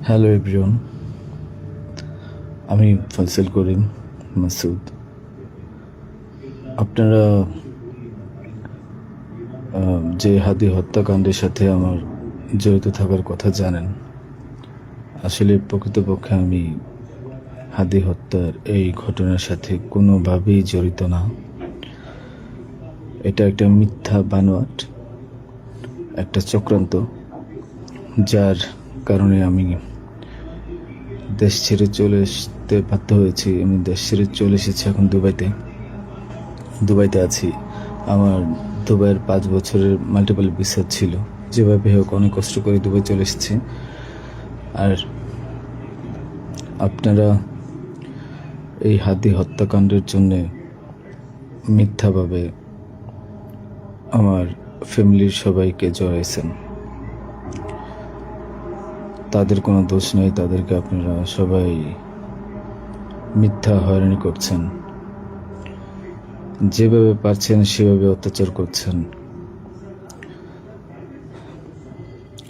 Hello everyone, আমি ফয়সাল করিম মাসুদ। আপনারা যে হাদি হত্যাকাণ্ডের সাথে আমার জড়িত থাকার কথা জানেন। আসলে প্রকৃতপক্ষে আমি হাদি হত্যার এই ঘটনার সাথে কোনোভাবেই জড়িত না। এটা একটা মিথ্যা বানোয়াট, একটা চক্রান্ত, যার কারণে আমি দেশ ছেড়ে চলে আসতে বাধ্য হয়েছি। আমি দেশ ছেড়ে চলে এসেছি এখন দুবাইতে আছি। আমার দুবাইয়ের 5 বছরের মাল্টিপল ভিসা ছিল। যেভাবে হোক অনেক কষ্ট করে দুবাই চলে এসেছি। আর আপনারা এই হাদি হত্যাকাণ্ডের জন্যে মিথ্যাভাবে আমার ফ্যামিলির সবাইকে জড়াইছেন। তাদের কোনো দোষ নেই, তাদেরকে আপনারা সবাই মিথ্যা হয়রানি করছেন। যেভাবে পারছেন সেভাবে অত্যাচার করছেন।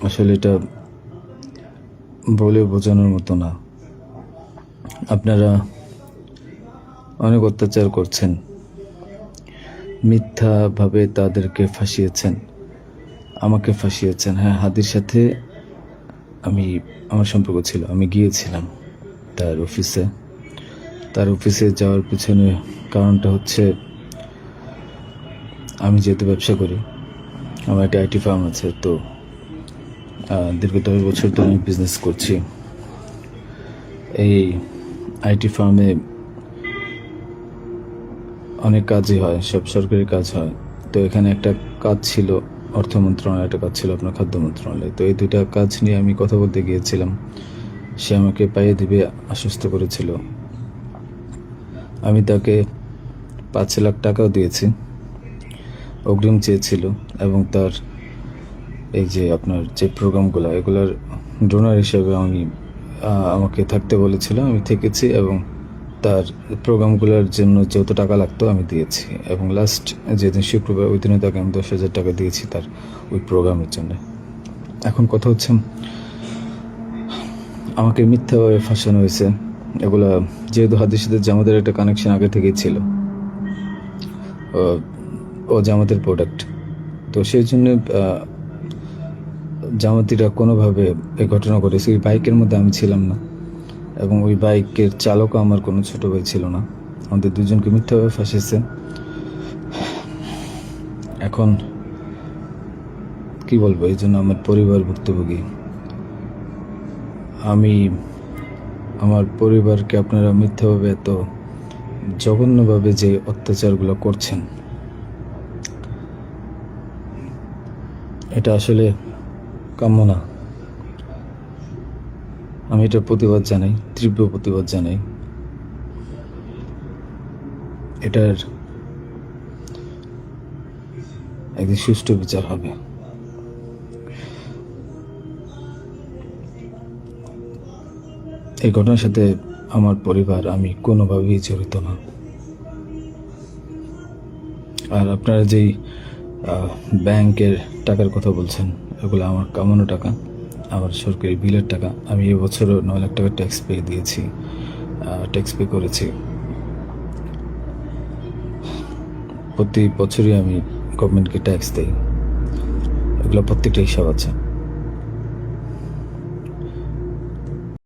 আসলে এটা বলে বোঝানোর মতো না। আপনারা অনেক অত্যাচার করছেন, মিথ্যাভাবে তাদেরকে ফাঁসিয়েছেন, আমাকে ফাঁসিয়েছেন। হ্যাঁ, হাদির সাথে আমার সম্পর্ক ছিল। আমি গিয়েছিলাম তার অফিসে যাওয়ার পিছনে কারণটা হচ্ছে, আমি যেহেতু ব্যবসা করি, আমার একটা আইটি ফার্ম আছে। তো দীর্ঘ 10 বছর ধরে আমি বিজনেস করছি। এই আইটি ফার্মে অনেক কাজই হয়, সব সরকারি কাজ হয়। তো এখানে একটা কাজ ছিল অর্থ মন্ত্রণালয়, একটা কাজ ছিল আপনার খাদ্য মন্ত্রণালয়। তো এই দুইটা কাজ নিয়ে আমি কথা বলতে গিয়েছিলাম। সে আমাকে পাইয়ে দিবে আশ্বস্ত করেছিল। আমি তাকে 5 লাখ টাকাও দিয়েছি, অগ্রিম চেয়েছিল। এবং তার এই যে আপনার যে প্রোগ্রামগুলো, এগুলার ডোনার হিসেবে আমাকে থাকতে বলেছিল। আমি থেকেছি এবং তার প্রোগ্রামগুলোর জন্য যত টাকা লাগতো আমি দিয়েছি। এবং লাস্ট যেদিন শুক্রবার, ওই দিনে তাকে আমি 10,000 টাকা দিয়েছি তার ওই প্রোগ্রামের জন্য। এখন কথা হচ্ছে, আমাকে মিথ্যাভাবে ফাঁসানো হয়েছে। এগুলা যেহেতু হাদির সাথে জামাতের একটা কানেকশন আগে থেকেই ছিল, ও জামাতের প্রোডাক্ট। তো সেই জন্য জামাতিরা কোনোভাবে এই ঘটনা ঘটেছে। ওই বাইকের মধ্যে আমি ছিলাম না, এবং ওই বাইকের চালকও আমার কোনো ছোট ভাই ছিল না। আমাদের দুজনকে মিথ্যাভাবে ফাঁসিয়েছে। এখন কি বলবো, এই জন্য আমার পরিবার ভুক্তভোগী। আমার পরিবারকে আপনারা মিথ্যাভাবে এত জঘন্যভাবে যে অত্যাচারগুলো করছেন, এটা আসলে কাম্য না। আমি এটার প্রতিবাদ জানাই, তীব্র প্রতিবাদ জানাই। এটার একদিন সুষ্ঠু বিচার হবে। এই ঘটনার সাথে আমার পরিবার, আমি কোনোভাবেই জড়িত না। আর আপনারা যেই ব্যাংকের টাকার কথা বলছেন, এগুলো আমার কামানো টাকা, আমার সরকারি বিলের টাকা। আমি এবছরও 9 লাখ টাকা ট্যাক্স পে করেছি। প্রতি বছরই আমি গভর্নমেন্টকে ট্যাক্স দিই। এগুলো প্রত্যেকটা হিসাব আছে।